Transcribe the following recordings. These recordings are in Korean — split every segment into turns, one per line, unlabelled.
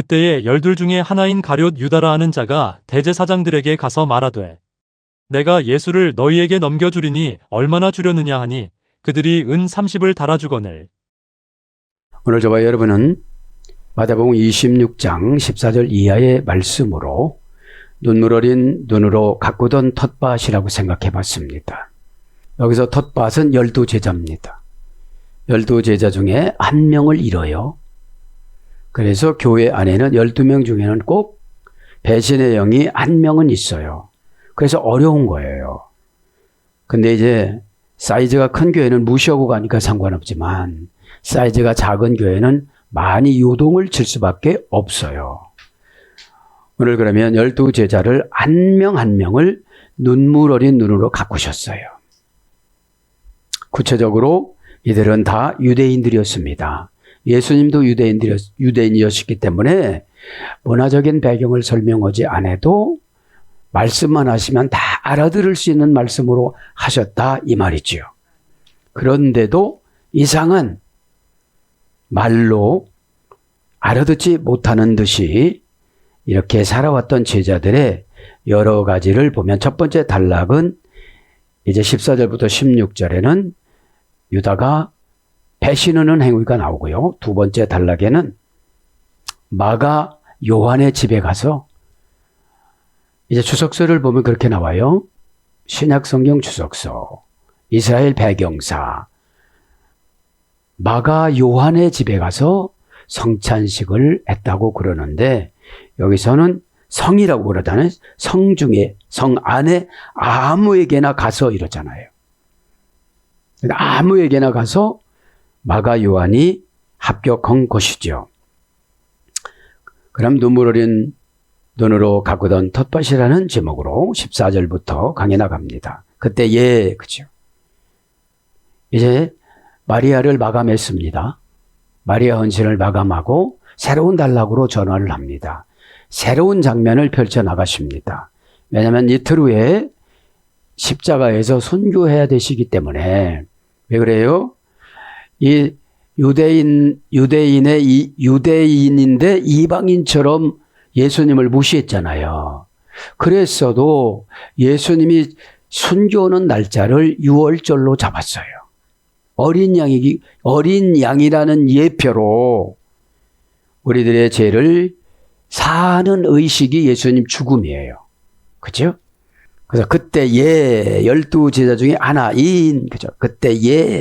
그때에 12 중에 하나인 가룟 유다라 하는 자가 대제사장들에게 가서 말하되 내가 예수를 너희에게 넘겨주리니 얼마나 주려느냐 하니 그들이 은 30을 달아주거늘.
오늘 저와 여러분은 마태복음 26장 14절 이하의 말씀으로 눈물 어린 눈으로 가꾸던 텃밭이라고 생각해 봤습니다. 여기서 텃밭은 12제자입니다. 12제자 중에 한 명을 잃어요. 그래서 교회 안에는 12명 중에는 꼭 배신의 영이 한 명은 있어요. 그래서 어려운 거예요. 근데 이제 사이즈가 큰 교회는 무시하고 가니까 상관없지만 사이즈가 작은 교회는 많이 요동을 칠 수밖에 없어요. 오늘 그러면 12제자를 한 명 한 명을 눈물 어린 눈으로 가꾸셨어요. 구체적으로 이들은 다 유대인들이었습니다. 예수님도 유대인이었기 때문에 문화적인 배경을 설명하지 않아도 말씀만 하시면 다 알아들을 수 있는 말씀으로 하셨다 이 말이지요. 그런데도 이상한 말로 알아듣지 못하는 듯이 이렇게 살아왔던 제자들의 여러 가지를 보면 첫 번째 단락은 이제 14절부터 16절에는 유다가 배신하는 행위가 나오고요. 두 번째 단락에는 마가 요한의 집에 가서 이제 주석서를 보면 그렇게 나와요. 신약 성경 주석서, 이스라엘 배경사, 마가 요한의 집에 가서 성찬식을 했다고 그러는데 여기서는 성이라고 그러잖아요. 성 중에, 성 안에 아무에게나 가서 이러잖아요. 아무에게나 가서 마가 요한이 합격한 것이죠. 그럼 눈물 어린 눈으로 가꾸던 텃밭이라는 제목으로 14절부터 강해 나갑니다. 그때 그죠. 이제 마리아를 마감했습니다. 마리아 헌신을 마감하고 새로운 단락으로 전환을 합니다. 새로운 장면을 펼쳐나가십니다. 왜냐하면 이틀 후에 십자가에서 순교해야 되시기 때문에. 왜 그래요? 이 유대인인데 이방인처럼 예수님을 무시했잖아요. 그랬어도 예수님이 순교하는 날짜를 6월절로 잡았어요. 어린 양이라는 예표로 우리들의 죄를 사는 의식이 예수님 죽음이에요. 그죠? 그래서 그때 12제자 중에 하나인, 그죠? 그때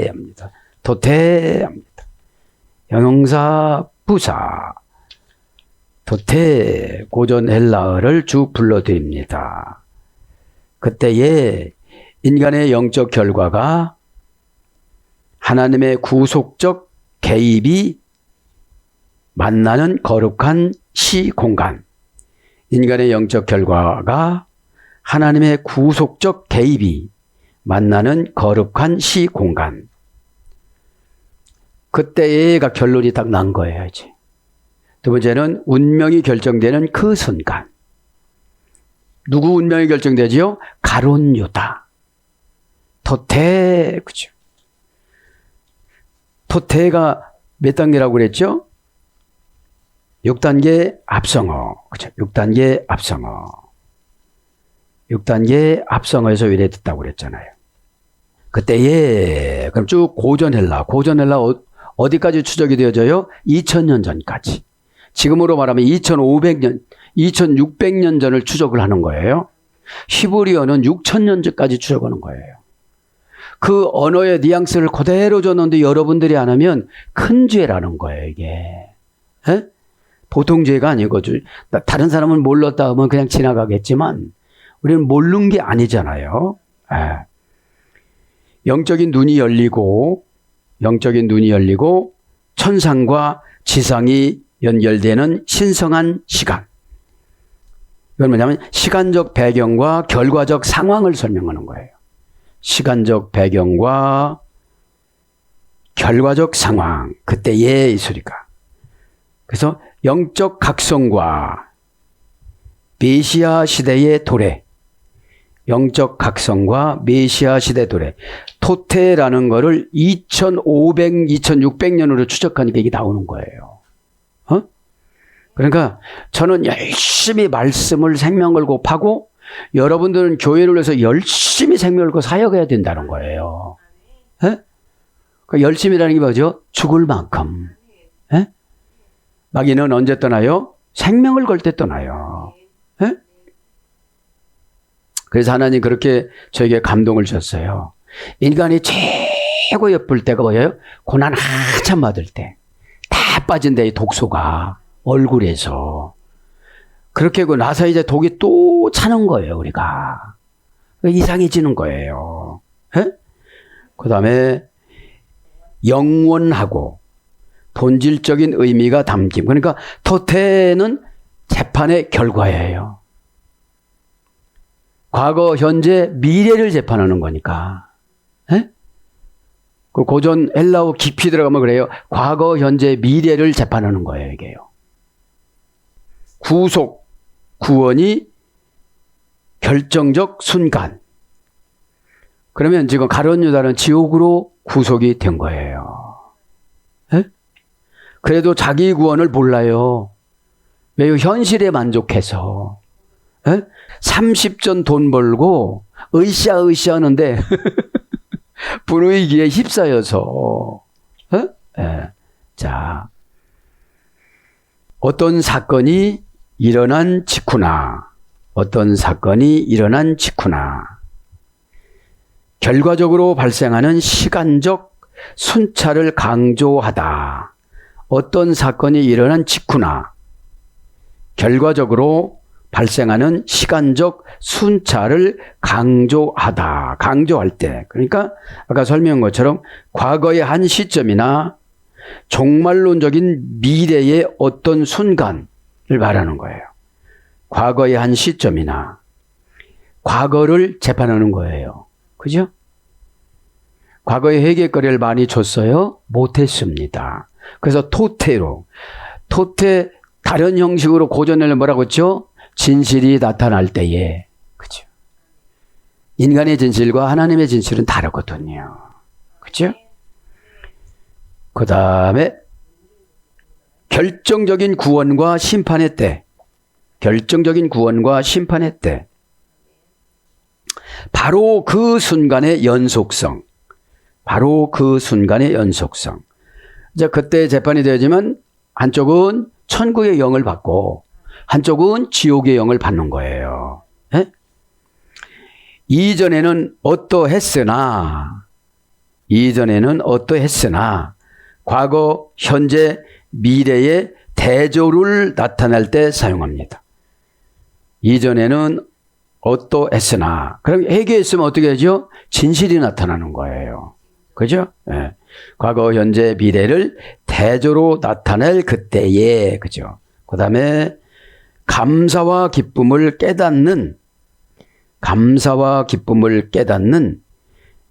합니다. 도태합니다. 형용사 부사, 도태, 고전 헬라어를 쭉 불러드립니다. 그때에 인간의 영적 결과가 하나님의 구속적 개입이 만나는 거룩한 시공간. 인간의 영적 결과가 하나님의 구속적 개입이 만나는 거룩한 시공간. 그때가 결론이 딱 난 거예요, 이제. 두 번째는 운명이 결정되는 그 순간. 누구 운명이 결정되지요? 가룟 유다. 도태, 그죠? 도태가 몇 단계라고 그랬죠? 6단계 합성어. 그죠? 6단계 합성어. 6단계 합성어에서 유래됐다고 그랬잖아요. 그때에, 그럼 쭉 고전 헬라 어디까지 추적이 되어져요? 2000년 전까지. 지금으로 말하면 2500년, 2600년 전을 추적을 하는 거예요. 히브리어는 6000년 전까지 추적하는 거예요. 그 언어의 뉘앙스를 그대로 줬는데 여러분들이 안 하면 큰 죄라는 거예요, 이게. 에? 보통 죄가 아니고, 다른 사람은 몰랐다 하면 그냥 지나가겠지만, 우리는 모르는 게 아니잖아요. 에. 영적인 눈이 열리고, 천상과 지상이 연결되는 신성한 시간. 이건 뭐냐면 시간적 배경과 결과적 상황을 설명하는 거예요. 시간적 배경과 결과적 상황. 그때의 이 소리가. 그래서 영적 각성과 메시아 시대의 도래. 영적 각성과 메시아 시대 도래. 토테라는 거를 2500, 2600년으로 추적하니까 이게 나오는 거예요. 그러니까 저는 열심히 말씀을 생명 걸고 파고 여러분들은 교회를 위해서 열심히 생명 걸고 사역해야 된다는 거예요. 예? 그러니까 열심히라는 게 뭐죠? 죽을 만큼. 예? 마귀는 언제 떠나요? 생명을 걸 때 떠나요. 예? 그래서 하나님 그렇게 저에게 감동을 주셨어요. 인간이 최고 예쁠 때가 뭐예요? 고난 한참 받을 때. 다 빠진대, 이 독소가. 얼굴에서. 그렇게 하고 나서 이제 독이 또 차는 거예요, 우리가. 이상해지는 거예요. 예? 그 다음에 영원하고 본질적인 의미가 담김. 그러니까 토테는 재판의 결과예요. 과거, 현재, 미래를 재판하는 거니까. 예? 그 고전 헬라어 깊이 들어가면 그래요. 과거, 현재, 미래를 재판하는 거예요, 이게요. 구속, 구원이 결정적 순간. 그러면 지금 가룟 유다는 지옥으로 구속이 된 거예요. 예? 그래도 자기 구원을 몰라요. 왜요? 현실에 만족해서. 예? 30전 돈 벌고 으쌰으쌰 하는데 분위기에 휩싸여서. 예? 예. 자, 어떤 사건이 일어난 직후나 결과적으로 발생하는 시간적 순차를 강조하다. 어떤 사건이 일어난 직후나 결과적으로 발생하는 시간적 순차를 강조하다. 강조할 때. 그러니까 아까 설명한 것처럼 과거의 한 시점이나 종말론적인 미래의 어떤 순간을 말하는 거예요. 과거의 한 시점이나 과거를 재판하는 거예요. 그죠? 과거에 회개거리를 많이 줬어요? 못했습니다. 그래서 토테 다른 형식으로 고전을 뭐라고 했죠? 진실이 나타날 때에. 그죠? 인간의 진실과 하나님의 진실은 다르거든요. 그죠? 그 다음에 결정적인 구원과 심판의 때. 바로 그 순간의 연속성. 이제 그때 재판이 되어지면 한쪽은 천국의 영을 받고 한쪽은 지옥의 영을 받는 거예요. 예? 이전에는 어떠했으나 과거, 현재, 미래의 대조를 나타낼 때 사용합니다. 이전에는 어떠했으나, 그럼 회개했으면 어떻게 하죠? 진실이 나타나는 거예요. 그죠? 예. 과거, 현재, 미래를 대조로 나타낼 그때에, 그죠? 그 다음에 감사와 기쁨을 깨닫는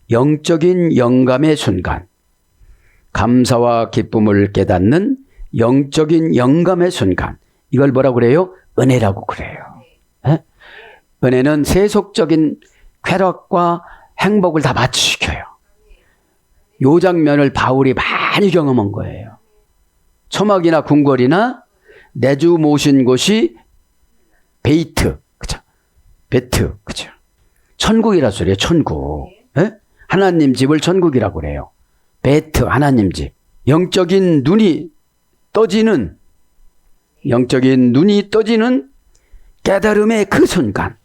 영적인 영감의 순간. 이걸 뭐라고 그래요? 은혜라고 그래요. 예? 은혜는 세속적인 쾌락과 행복을 다 마취시켜요. 요 장면을 바울이 많이 경험한 거예요. 초막이나 궁궐이나 내주 모신 곳이 베이트, 그죠? 베트, 그죠? 천국이라 소리예요, 천국. 예? 하나님 집을 천국이라고 그래요. 베트, 하나님 집. 영적인 눈이 떠지는 깨달음의 그 순간.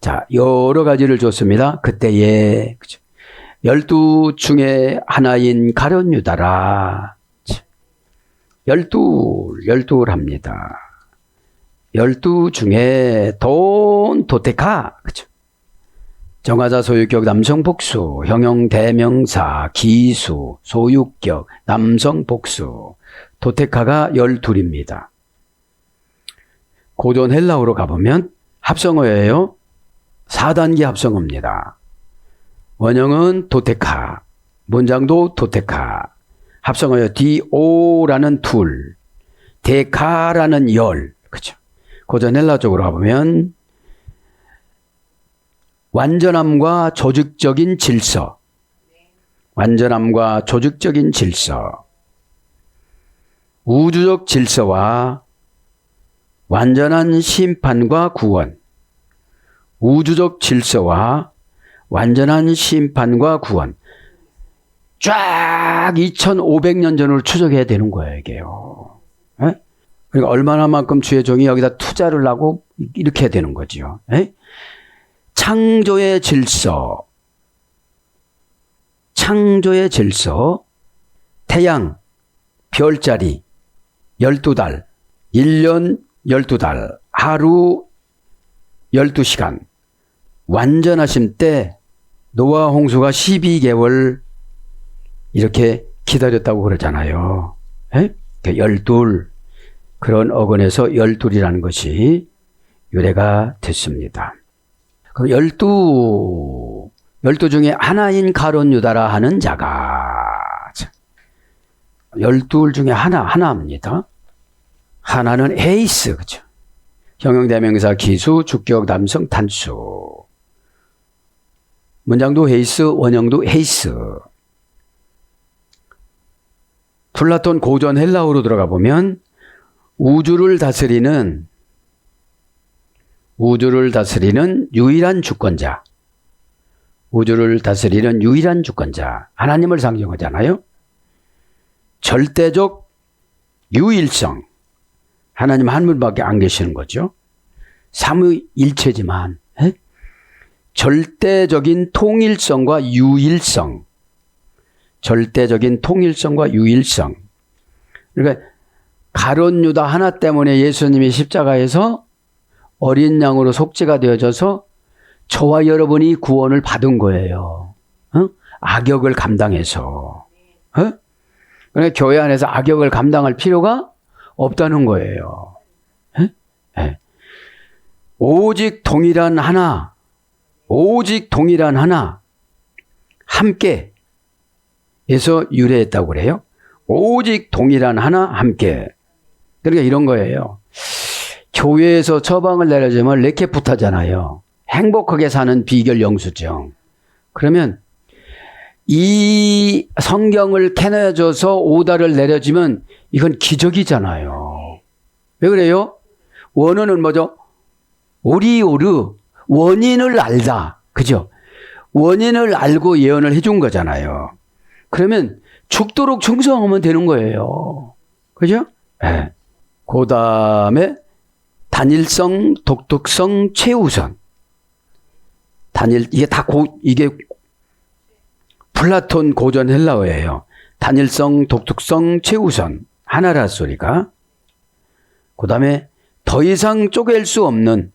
자, 여러 가지를 줬습니다. 그때에. 그죠? 12 중에 하나인 가룟 유다라. 12합니다. 12 중에 도테카. 그죠? 정하자 소유격 남성 복수, 형용 대명사, 기수, 소유격 남성 복수. 도테카가 12입니다. 고전 헬라어로 가보면 합성어예요. 4단계 합성어입니다. 원형은 도테카, 문장도 도테카, 합성어요. DO라는 둘, 데카라는 열, 그죠? 고전 헬라 쪽으로 가보면 완전함과 조직적인 질서, 완전함과 조직적인 질서, 우주적 질서와 완전한 심판과 구원, 우주적 질서와 완전한 심판과 구원. 쫙 2500년 전으로 추적해야 되는 거예요, 이게요. 에? 그러니까 얼마나만큼 주의 종이 여기다 투자를 하고 이렇게 해야 되는 거죠. 에? 창조의 질서, 창조의 질서, 태양, 별자리, 12달, 1년 12달, 하루 12시간, 완전하심 때 노아 홍수가 12개월 이렇게 기다렸다고 그러잖아요. 에? 12, 그런 어근에서 12이라는 것이 유래가 됐습니다. 그럼 12 중에 하나인 가룟 유다라 하는 자가 12 중에 하나입니다. 하나는 헤이스, 그죠? 형용대명사 기수, 주격 남성 단수. 문장도 헤이스, 원형도 헤이스. 플라톤 고전 헬라어로 들어가 보면 우주를 다스리는 유일한 주권자, 우주를 다스리는 유일한 주권자, 하나님을 상징하잖아요. 절대적 유일성, 하나님 한 분밖에 안 계시는 거죠. 삼위일체지만 절대적인 통일성과 유일성, 절대적인 통일성과 유일성. 그러니까 가룟 유다 하나 때문에 예수님이 십자가에서 어린 양으로 속죄가 되어져서 저와 여러분이 구원을 받은 거예요. 악역을 감당해서. 그러니까 교회 안에서 악역을 감당할 필요가 없다는 거예요. 오직 동일한 하나, 오직 동일한 하나, 함께 에서 유래했다고 그래요. 오직 동일한 하나, 함께. 그러니까 이런 거예요. 교회에서 처방을 내려주면 레케푸타잖아요. 행복하게 사는 비결 영수증. 그러면 이 성경을 캐내줘서 오다를 내려주면 이건 기적이잖아요. 왜 그래요? 원어는 뭐죠? 오리오르, 원인을 알다. 그죠? 원인을 알고 예언을 해준 거잖아요. 그러면 죽도록 충성하면 되는 거예요. 그죠? 네. 그 다음에 단일성, 독특성, 최우선. 이게 플라톤 고전 헬라어예요. 단일성, 독특성, 최우선. 하나라 소리가. 그 다음에 더 이상 쪼갤 수 없는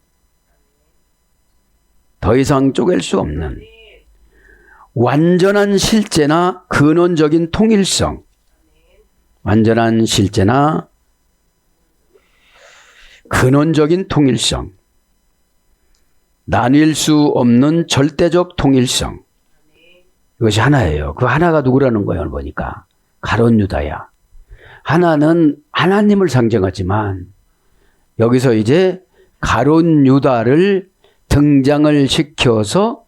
완전한 실제나 근원적인 통일성. 완전한 실제나 근원적인 통일성. 나뉠 수 없는 절대적 통일성. 이것이 하나예요. 그 하나가 누구라는 거예요, 보니까. 가룟 유다야. 하나는 하나님을 상징하지만 여기서 이제 가룟 유다를 등장을 시켜서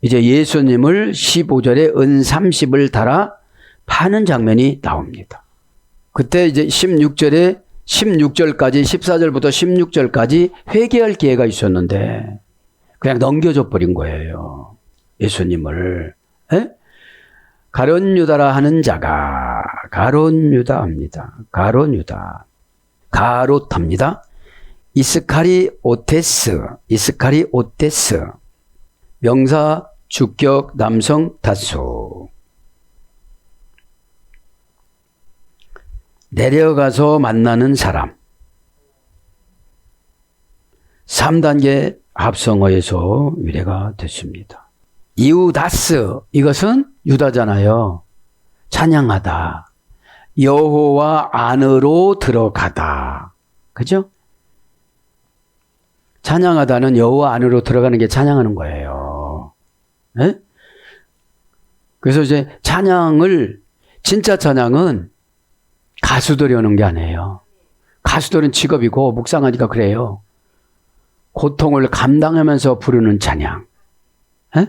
이제 예수님을 15절에 은 30을 달아 파는 장면이 나옵니다. 그때 이제 16절까지 14절부터 16절까지 회개할 기회가 있었는데 그냥 넘겨줘 버린 거예요. 예수님을. 가룟 유다라 하는 자가 가룟 유다입니다. 가룟 유다. 가롯합니다. 이스카리오테스. 명사 주격 남성 다수. 내려가서 만나는 사람. 3단계 합성어에서 유래가 됐습니다. 이우다스, 이것은 유다잖아요. 찬양하다. 여호와 안으로 들어가다. 그죠? 찬양하다는 여호와 안으로 들어가는 게 찬양하는 거예요. 네? 그래서 이제 진짜 찬양은 가수들이 하는 게 아니에요. 가수들은 직업이고 묵상하니까 그래요. 고통을 감당하면서 부르는 찬양. 에?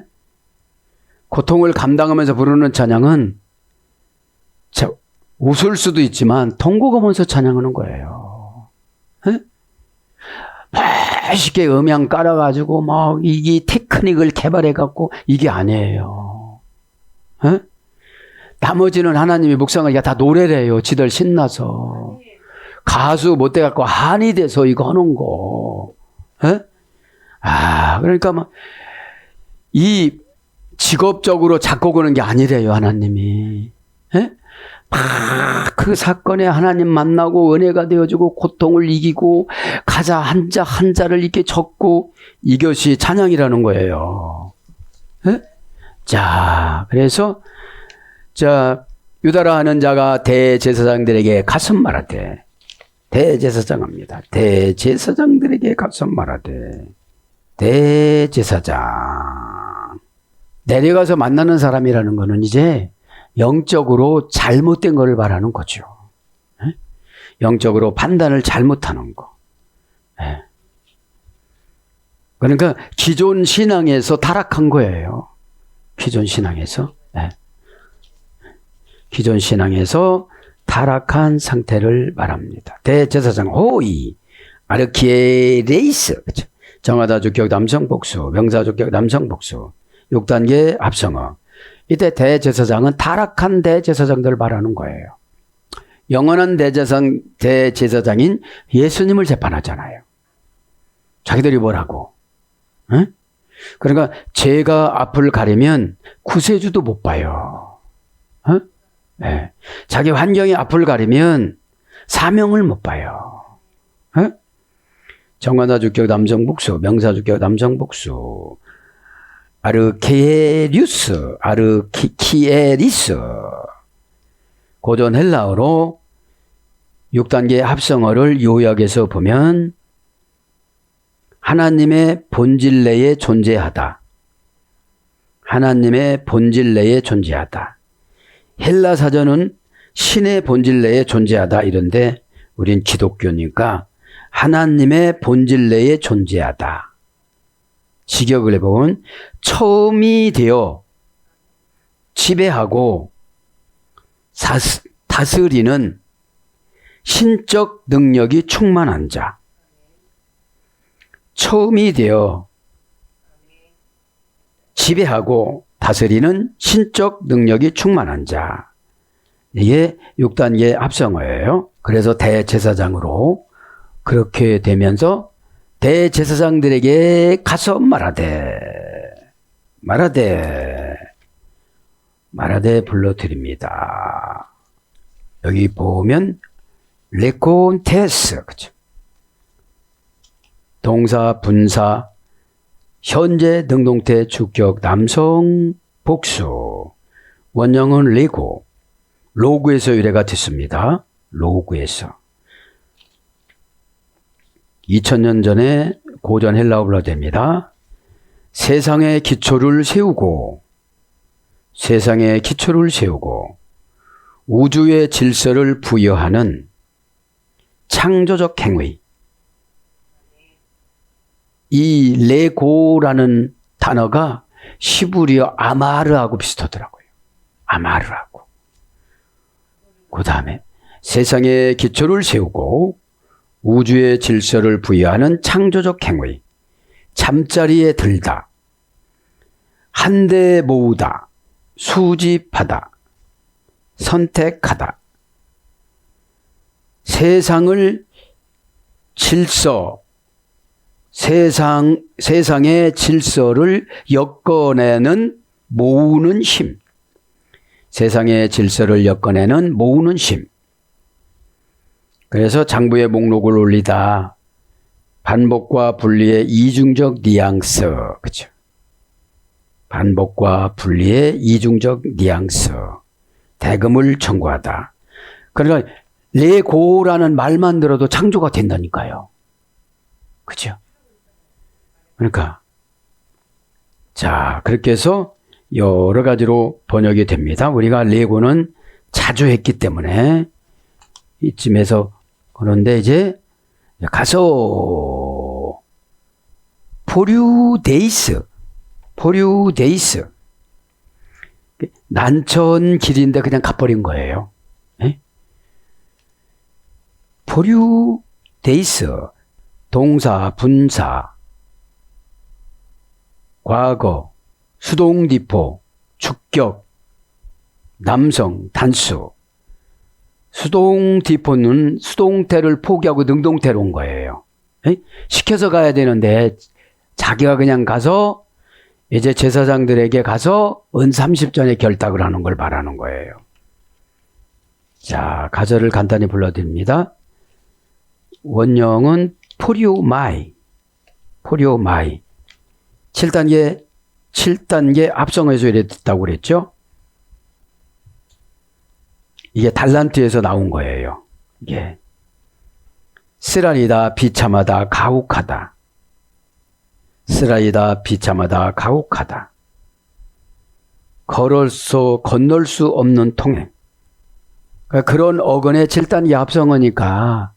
고통을 감당하면서 부르는 찬양은 웃을 수도 있지만 통곡하면서 찬양하는 거예요. 에? 멋있게 음향 깔아가지고 막 이 테크닉을 개발해갖고 이게 아니에요. 에? 나머지는 하나님이 묵상하니까 다 노래래요. 지들 신나서. 가수 못 돼갖고 한이 돼서 이거 하는 거. 에? 그러니까 막 이 직업적으로 작곡하는 게 아니래요, 하나님이. 에? 막 그 사건에 하나님 만나고 은혜가 되어주고 고통을 이기고 가자 한자를 이렇게 적고 이것이 찬양이라는 거예요. 에? 자, 그래서 유다라 하는 자가 대제사장들에게 가서 말하되, 대제사장합니다. 대제사장들에게 가서 말하되, 대제사장. 내려가서 만나는 사람이라는 거는 이제 영적으로 잘못된 것을 말하는 거죠. 에? 영적으로 판단을 잘못하는 거. 에. 그러니까 기존 신앙에서 타락한 거예요. 기존 신앙에서. 에. 기존 신앙에서 타락한 상태를 말합니다. 대제사장 호이 아르키에레이스, 그렇죠? 정하다 주격 남성 복수, 명사 주격 남성 복수, 6단계 합성어. 이때 대제사장은 타락한 대제사장들을 말하는 거예요. 영원한 대제사장인 예수님을 재판하잖아요. 자기들이 뭐라고? 에? 그러니까 죄가 앞을 가리면 구세주도 못 봐요. 에? 네. 자기 환경이 앞을 가리면 사명을 못 봐요. 에? 정관사 주격 남성 복수, 명사 주격 남성 복수, 아르키에리스. 고전 헬라어로 6단계 합성어를 요약해서 보면 하나님의 본질 내에 존재하다. 하나님의 본질 내에 존재하다. 헬라 사전은 신의 본질 내에 존재하다 이런데 우린 기독교니까 하나님의 본질 내에 존재하다. 직역을 해보면 처음이 되어 지배하고 다스리는 신적 능력이 충만한 자. 처음이 되어 지배하고 다스리는 신적 능력이 충만한 자. 이게 6단계 합성어예요. 그래서 대제사장으로 그렇게 되면서 대제사장들에게 가서 말하되 불러드립니다. 여기 보면 레콘테스, 그죠? 동사, 분사, 현재 능동태 주격 남성 복수. 원형은 레고, 로그에서 유래가 됐습니다. 로그에서. 2000년 전에 고전 헬라어 불러댑니다. 세상의 기초를 세우고 우주의 질서를 부여하는 창조적 행위. 이 레고라는 단어가 시브리어 아마르하고 비슷하더라고요. 아마르하고. 그 다음에 세상의 기초를 세우고 우주의 질서를 부여하는 창조적 행위. 잠자리에 들다. 한데 모으다. 수집하다. 선택하다. 세상의 질서를 엮어내는 모으는 힘. 세상의 질서를 엮어내는 모으는 힘. 그래서 장부의 목록을 올리다. 반복과 분리의 이중적 뉘앙스. 그죠? 반복과 분리의 이중적 뉘앙스. 대금을 청구하다. 그러니까 레고라는 말만 들어도 창조가 된다니까요. 그죠? 그러니까 자, 그렇게 해서 여러 가지로 번역이 됩니다. 우리가 레고는 자주 했기 때문에 이쯤에서 그런데 이제 가서 포류데이스 난처한 길인데 그냥 가버린 거예요. 예? 보류 데이스, 동사, 분사, 과거, 수동디포, 주격, 남성, 단수. 수동디포는 수동태를 포기하고 능동태로 온 거예요. 에? 시켜서 가야 되는데 자기가 그냥 가서 이제 제사장들에게 가서 은 30전에 결탁을 하는 걸 말하는 거예요. 자, 가절을 간단히 불러드립니다. 원형은 포리오마이, 포리오마이. 7단계 합성해서 이랬다고 그랬죠? 이게 달란트에서 나온 거예요. 이게 쓰라리다, 비참하다, 가혹하다. 쓰라리다, 비참하다, 가혹하다. 건널 수 없는 통행. 그러니까 그런 어근의 7단계 합성어니까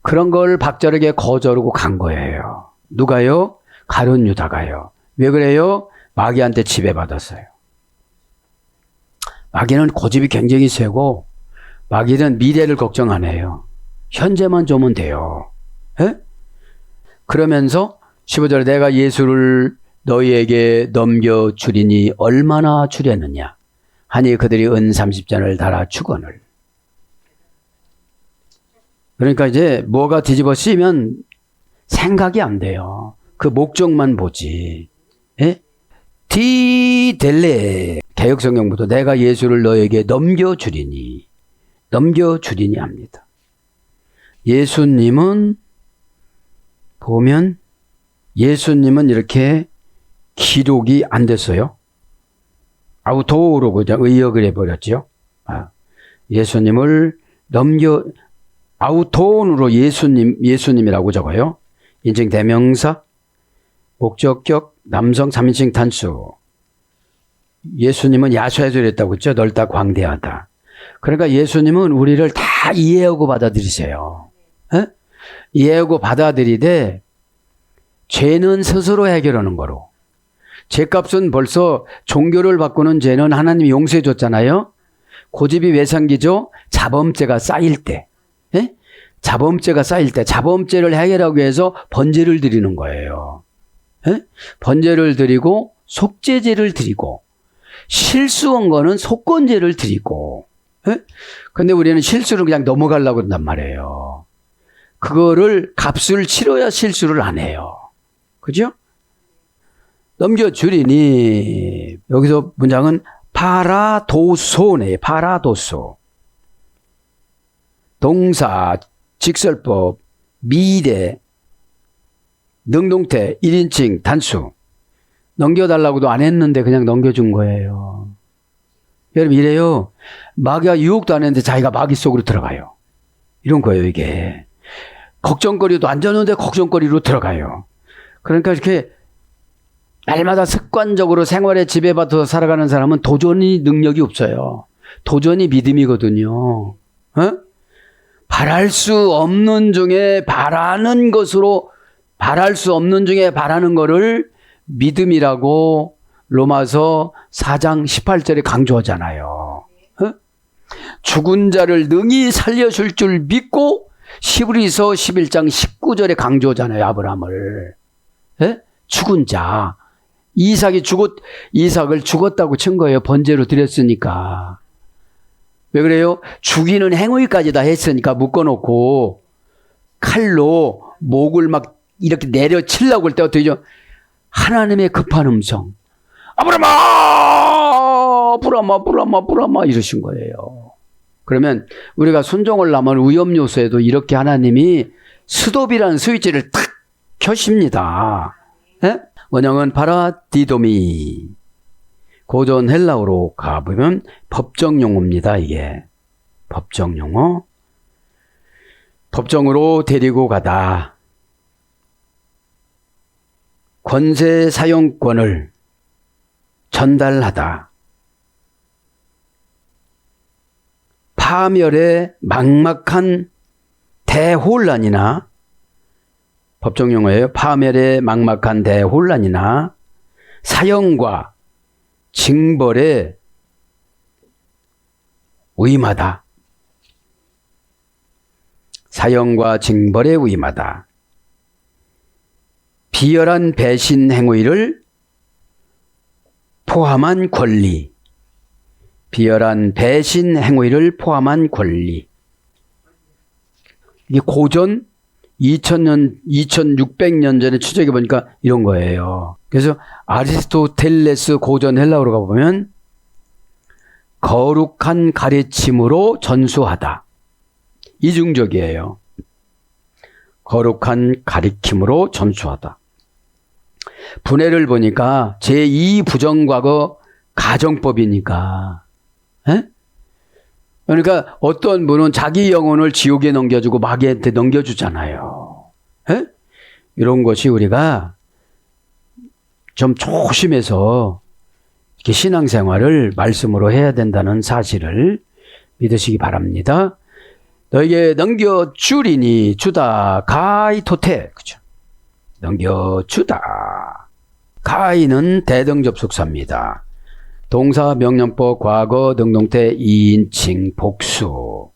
그런 걸 박절에게 거절하고 간 거예요. 누가요? 가룟 유다가요. 왜 그래요? 마귀한테 지배받았어요. 마귀는 고집이 굉장히 세고 마귀는 미래를 걱정 안 해요. 현재만 주면 돼요. 에? 그러면서 15절에 내가 예수를 너희에게 넘겨주리니 얼마나 주려느냐 하니 그들이 은 30전을 달아 주거늘. 그러니까 이제 뭐가 뒤집어 쓰이면 생각이 안 돼요. 그 목적만 보지. 예? 디델레 개역성경부터 내가 예수를 너에게 넘겨주리니 합니다. 예수님은 보면 예수님은 이렇게 기록이 안 됐어요. 아우토로 그냥 의역을 해버렸죠. 예수님을 아우토온으로 예수님이라고 적어요. 인칭 대명사, 목적격, 남성 3인칭 단수. 예수님은 야수해서 이랬다고 했죠. 넓다 광대하다. 그러니까 예수님은 우리를 다 이해하고 받아들이세요. 에? 이해하고 받아들이되 죄는 스스로 해결하는 거로. 죄값은 벌써 종교를 바꾸는 죄는 하나님이 용서해 줬잖아요. 고집이 왜 생기죠? 자범죄가 쌓일 때. 에? 자범죄가 쌓일 때 자범죄를 해결하기 위해서 번제를 드리는 거예요. 에? 번제를 드리고 속죄제를 드리고 실수한 거는 속건제를 드리고. 근데 우리는 실수를 그냥 넘어가려고 한단 말이에요. 그거를 값을 치러야 실수를 안 해요. 그죠? 넘겨주리니 여기서 문장은 파라도소네. 파라도소. 동사, 직설법, 미래, 능동태, 1인칭, 단수. 넘겨달라고도 안 했는데 그냥 넘겨준 거예요. 여러분 이래요. 마귀가 유혹도 안 했는데 자기가 마귀 속으로 들어가요. 이런 거예요 이게. 걱정거리도 안 줬는데 걱정거리로 들어가요. 그러니까 이렇게 날마다 습관적으로 생활에 지배받아서 살아가는 사람은 도전이 능력이 없어요. 도전이 믿음이거든요. 어? 바랄 수 없는 중에 바라는 것으로 바랄 수 없는 중에 바라는 거를 믿음이라고 로마서 4장 18절에 강조하잖아요. 어? 죽은 자를 능히 살려줄 줄 믿고 히브리서 11장 19절에 강조하잖아요. 아브라함을. 에? 죽은 자. 이삭을 죽었다고 친 거예요. 번제로 드렸으니까. 왜 그래요? 죽이는 행위까지 다 했으니까 묶어놓고 칼로 목을 막 이렇게 내려치려고 할 때 어떻게 되죠? 하나님의 급한 음성. 아브라함아! 브라마 이러신 거예요. 그러면 우리가 순종을 하면 위험 요소에도 이렇게 하나님이 스톱이라는 스위치를 탁 켜십니다. 에? 원형은 파라디도미. 고전 헬라어로 가보면 법정 용어입니다. 이게 법정 용어. 법정으로 데리고 가다. 권세 사용권을 전달하다. 파멸의 막막한 대혼란이나 법정 용어예요. 파멸의 막막한 대혼란이나 사형과 징벌의 위임하다. 사형과 징벌에 위임하다. 비열한 배신 행위를 포함한 권리. 비열한 배신 행위를 포함한 권리. 이게 고전 2000년, 2600년 전에 추적해 보니까 이런 거예요. 그래서 아리스토텔레스 고전 헬라어로 가보면 거룩한 가르침으로 전수하다. 이중적이에요. 거룩한 가르침으로 전수하다. 분해를 보니까 제2부정과거 가정법이니까. 에? 그러니까 어떤 분은 자기 영혼을 지옥에 넘겨주고 마귀한테 넘겨주잖아요. 에? 이런 것이 우리가 좀 조심해서 이렇게 신앙생활을 말씀으로 해야 된다는 사실을 믿으시기 바랍니다. 너에게 넘겨주리니 주다 가이토테. 그죠? 넘겨주다. 가이는 대등접속사입니다. 동사, 명령법, 과거, 능동태, 2인칭, 복수.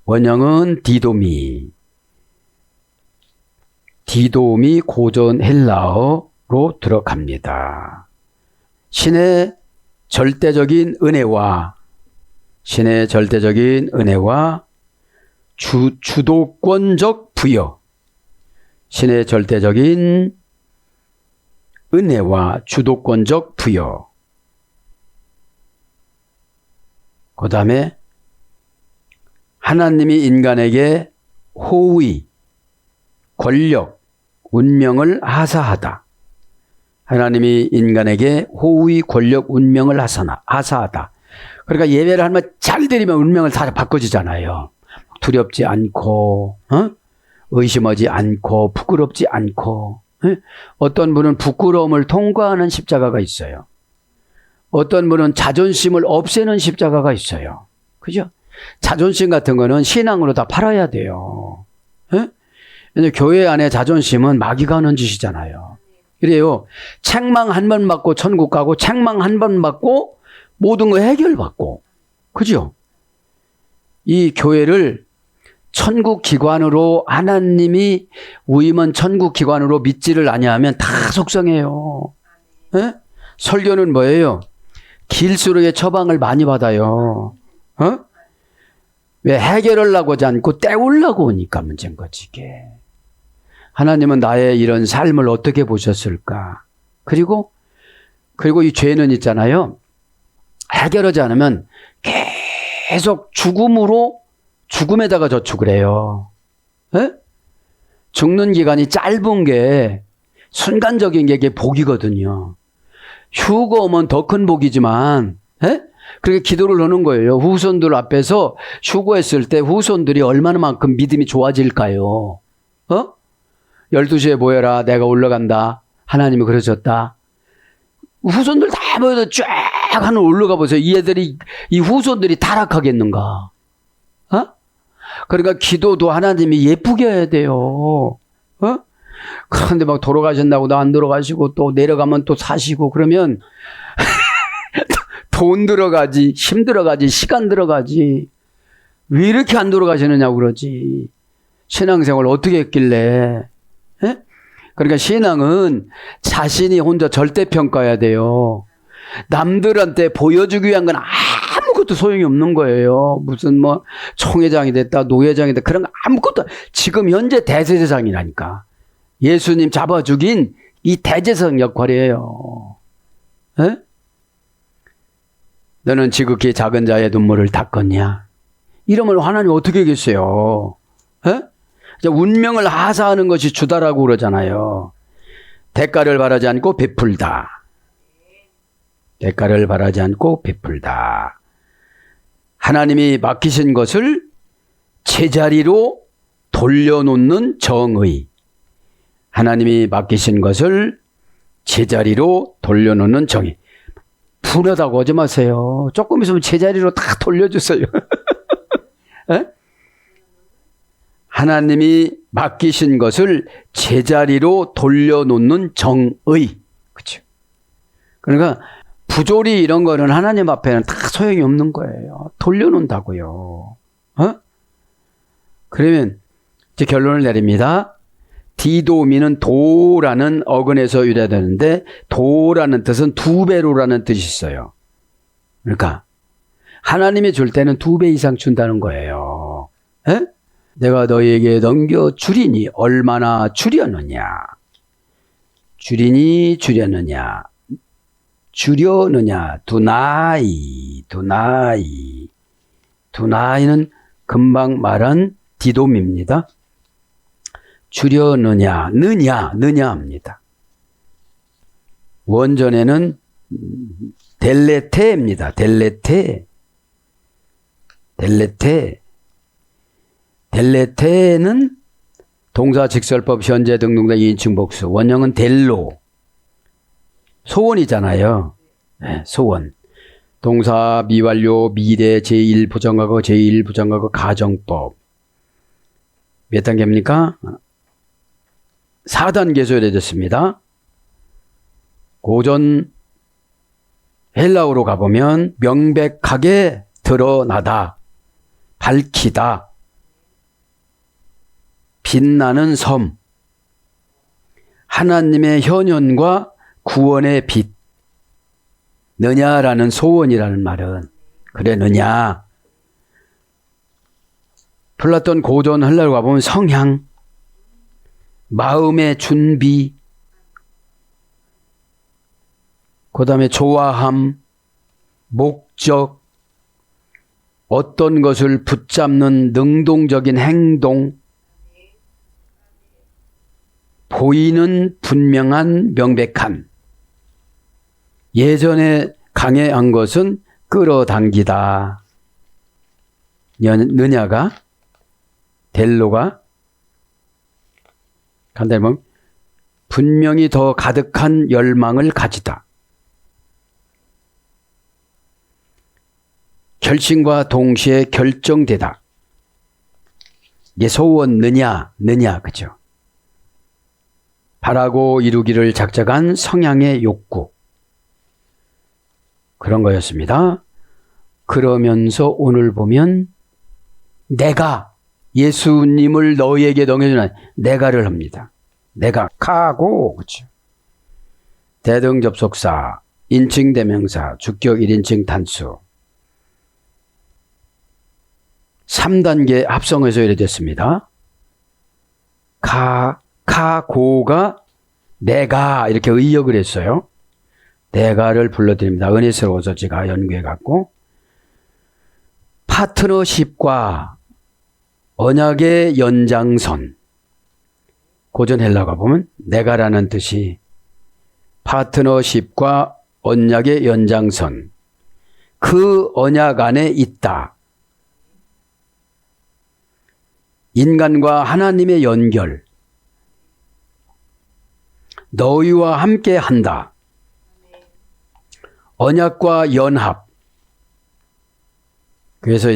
원형은 디도미. 디도미 고전 헬라어로 들어갑니다. 신의 절대적인 은혜와 주도권적 부여. 신의 절대적인 은혜와 주도권적 부여. 그 다음에 하나님이 인간에게 호의, 권력, 운명을 하사하다. 하나님이 인간에게 호의, 권력, 운명을 하사하다. 그러니까 예배를 하면 잘 드리면 운명을 다 바꿔주잖아요. 두렵지 않고, 의심하지 않고, 부끄럽지 않고. 어떤 분은 부끄러움을 통과하는 십자가가 있어요. 어떤 분은 자존심을 없애는 십자가가 있어요. 그죠? 자존심 같은 거는 신앙으로 다 팔아야 돼요. 교회 안에 자존심은 마귀가 하는 짓이잖아요. 그래요. 책망 한 번 받고 천국 가고, 책망 한 번 받고 모든 거 해결받고. 그죠? 이 교회를 천국 기관으로 하나님이 위임은 천국 기관으로 믿지를 아니하면 다 속상해요. 설교는 뭐예요? 길수록의 처방을 많이 받아요. 왜 해결하려고 하지 않고 때우려고 오니까 문제인 거지 이게. 하나님은 나의 이런 삶을 어떻게 보셨을까? 그리고 이 죄는 있잖아요. 해결하지 않으면 계속 죽음에다가 저축을 해요. 죽는 기간이 짧은 게 순간적인 게 이게 복이거든요. 휴가 오면 더 큰 복이지만, 그렇게 기도를 하는 거예요. 후손들 앞에서 휴거했을 때 후손들이 얼마나만큼 믿음이 좋아질까요? 12시에 모여라. 내가 올라간다. 하나님이 그러셨다. 후손들 다 모여서 쫙 하늘 올라가 보세요. 이 후손들이 타락하겠는가? 그러니까 기도도 하나님이 예쁘게 해야 돼요. 그런데 막 돌아가신다고 안 돌아가시고 또 내려가면 또 사시고 그러면 돈 들어가지, 힘 들어가지, 시간 들어가지. 왜 이렇게 안 돌아가시느냐고 그러지. 신앙생활 어떻게 했길래. 그러니까 신앙은 자신이 혼자 절대평가해야 돼요. 남들한테 보여주기 위한 건 아무것도 소용이 없는 거예요. 무슨 총회장이 됐다, 노회장이 됐다, 그런 거 아무것도. 지금 현재 대제사장이라니까. 예수님 잡아 죽인 이 대제사장 역할이에요. 너는 지극히 작은 자의 눈물을 닦았냐? 이러면 하나님 어떻게 하겠어요? 운명을 하사하는 것이 주다라고 그러잖아요. 대가를 바라지 않고 베풀다. 대가를 바라지 않고 베풀다. 하나님이 맡기신 것을 제자리로 돌려놓는 정의. 하나님이 맡기신 것을 제자리로 돌려놓는 정의. 분하다고 하지 마세요. 조금 있으면 제자리로 다 돌려주세요. 하나님이 맡기신 것을 제자리로 돌려놓는 정의. 그렇죠? 그러니까 부조리 이런 거는 하나님 앞에는 다 소용이 없는 거예요. 돌려놓는다고요. 그러면 이제 결론을 내립니다. 디도미는 도라는 어근에서 유래되는데 도라는 뜻은 두 배로라는 뜻이 있어요. 그러니까 하나님이 줄 때는 2배 이상 준다는 거예요. 에? 내가 너희에게 넘겨주리니 얼마나 주려느냐. 주리니 주려느냐. 주려느냐. 두나이는 금방 말한 디돔입니다. 주려느냐, 느냐입니다. 원전에는 델레테입니다. 델레테는 동사 직설법 현재 등등등 2인칭 복수. 원형은 델로. 소원이잖아요. 네, 소원. 동사 미완료 미래 제1부정하고 제1부정하고 가정법. 몇 단계입니까? 4단계에서 유래됐습니다. 고전 헬라어로 가보면 명백하게 드러나다, 밝히다, 빛나는 섬, 하나님의 현현과 구원의 빛, 느냐라는 소원이라는 말은 그래 느냐. 플라톤 고전 헬라어로 가보면 성향, 마음의 준비, 그 다음에 좋아함, 목적, 어떤 것을 붙잡는 능동적인 행동, 보이는 분명한 명백한. 예전에 강해한 것은 끌어당기다. 느냐가, 델로가, 간단히 보면 분명히 더 가득한 열망을 가지다. 결심과 동시에 결정되다. 이게 소원 느냐, 그죠? 바라고 이루기를 작작한 성향의 욕구. 그런 거였습니다. 그러면서 오늘 보면 내가 예수님을 너희에게 넘겨주는 내가를 합니다. 내가 카고, 그렇죠? 대등접속사, 인칭대명사, 주격 1인칭 단수. 3단계 합성해서 이래됐습니다. 카고가 내가 이렇게 의역을 했어요. 내가를 불러드립니다. 은혜스러워서 제가 연구해갖고. 파트너십과 언약의 연장선. 고전 헬라가 보면 내가라는 뜻이 파트너십과 언약의 연장선. 그 언약 안에 있다. 인간과 하나님의 연결. 너희와 함께 한다. 언약과 연합. 그래서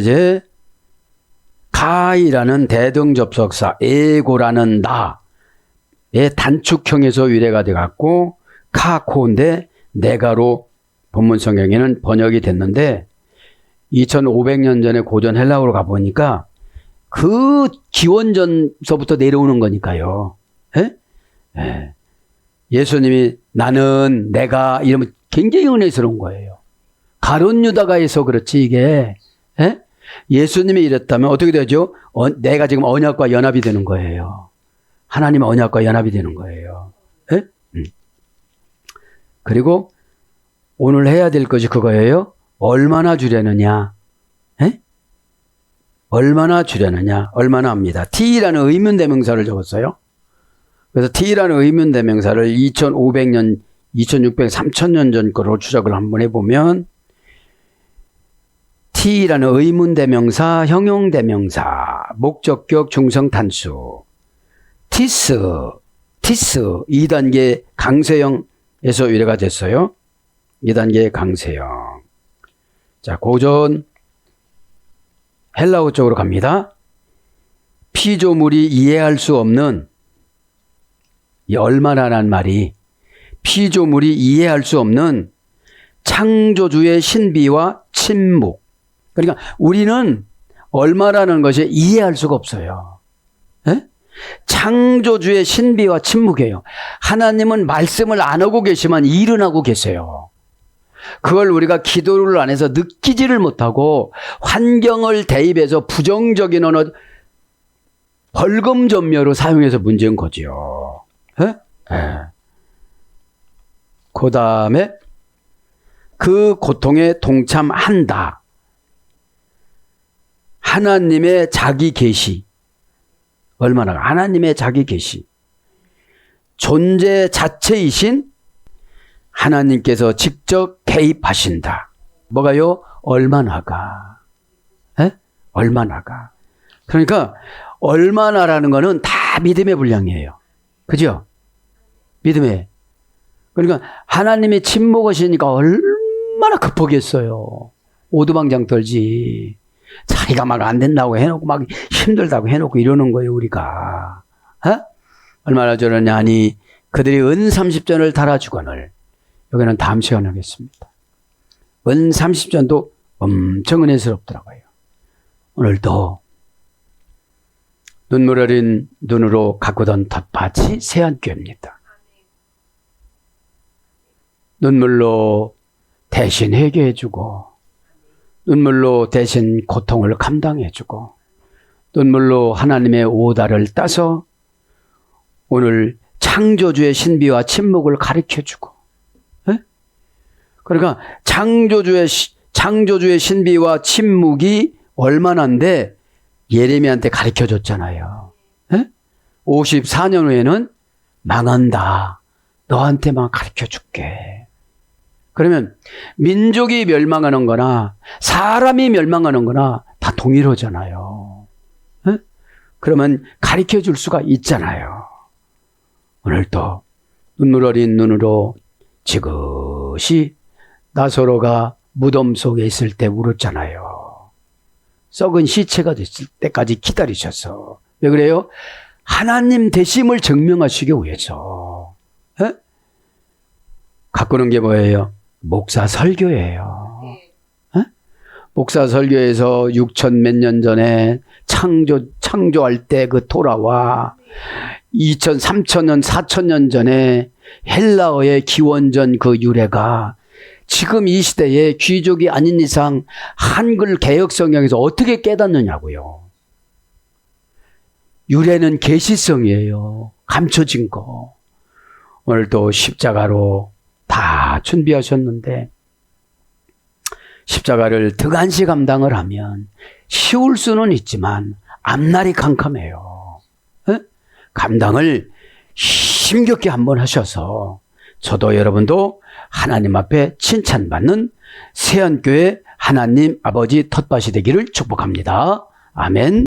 가이라는 대등접속사, 에고라는 나의 단축형에서 유래가 돼갖고 카코인데 내가로 본문 성경에는 번역이 됐는데 2500년 전에 고전 헬라어로 가보니까 그 기원전서부터 내려오는 거니까요. 예? 예. 예수님이 나는 내가 이러면 굉장히 은혜스러운 거예요. 가룟 유다가 해서 그렇지 이게. 예? 예수님이 이랬다면 어떻게 되죠? 내가 지금 언약과 연합이 되는 거예요. 하나님의 언약과 연합이 되는 거예요. 예? 그리고 오늘 해야 될 것이 그거예요. 얼마나 주려느냐. 예? 얼마나 주려느냐. 얼마나 합니다. T라는 의문대명사를 적었어요. 그래서 T라는 의문대명사를 2500년, 2600, 3000년 전 거로 추적을 한번 해보면 T라는 의문대명사, 형용대명사, 목적격, 중성단수, 티스 2단계 강세형에서 유래가 됐어요. 2단계 강세형. 자, 고전 헬라어 쪽으로 갑니다. 피조물이 이해할 수 없는 이 얼마나란 말이 피조물이 이해할 수 없는 창조주의 신비와 침묵. 그러니까 우리는 얼마라는 것이 이해할 수가 없어요. 예? 창조주의 신비와 침묵이에요. 하나님은 말씀을 안 하고 계시면 일은 하고 계세요. 그걸 우리가 기도를 안 해서 느끼지를 못하고 환경을 대입해서 부정적인 언어 벌금전묘로 사용해서 문제인 거지요. 예? 예. 그 다음에 그 고통에 동참한다. 하나님의 자기 계시. 얼마나 하나님의 자기 계시. 존재 자체이신 하나님께서 직접 개입하신다. 뭐가요? 얼마나가. 에? 얼마나가. 그러니까 얼마나라는 거는 다 믿음의 분량이에요. 그죠? 믿음의. 그러니까 하나님이 침묵하시니까 얼마나 급하겠어요. 오두방장 떨지. 자기가 막 안 된다고 해놓고 막 힘들다고 해놓고 이러는 거예요, 우리가. 어? 얼마나 저러냐 하니 그들이 은 30전을 달아주거늘. 여기는 다음 시간에 하겠습니다. 은 30전도 엄청 은혜스럽더라고요. 오늘도 눈물 어린 눈으로 가꾸던 텃밭이 세안교회입니다. 눈물로 대신 회개해주고 눈물로 대신 고통을 감당해주고 눈물로 하나님의 오다를 따서 오늘 창조주의 신비와 침묵을 가르쳐주고 에? 그러니까 창조주의 신비와 침묵이 얼마나인데 예레미야한테 가르쳐줬잖아요. 에? 54년 후에는 망한다. 너한테만 가르쳐줄게. 그러면 민족이 멸망하는 거나 사람이 멸망하는 거나 다 동일하잖아요. 에? 그러면 가르쳐 줄 수가 있잖아요. 오늘도 눈물 어린 눈으로 지그시 나사로가 무덤 속에 있을 때 울었잖아요. 썩은 시체가 됐을 때까지 기다리셔서. 왜 그래요? 하나님 되심을 증명하시기 위해서. 에? 가꾸는 게 뭐예요? 목사 설교예요. 에? 목사 설교에서 6천 몇 년 전에 창조할 때 그 토라와 2천, 3천년, 4천년 전에 헬라어의 기원전 그 유래가 지금 이 시대에 귀족이 아닌 이상 한글 개역 성경에서 어떻게 깨닫느냐고요. 유래는 계시성이에요. 감춰진 거. 오늘도 십자가로 다 준비하셨는데 십자가를 득안시 감당을 하면 쉬울 수는 있지만 앞날이 캄캄해요. 에? 감당을 힘겹게 한번 하셔서 저도 여러분도 하나님 앞에 칭찬받는 세안교회 하나님 아버지 텃밭이 되기를 축복합니다. 아멘.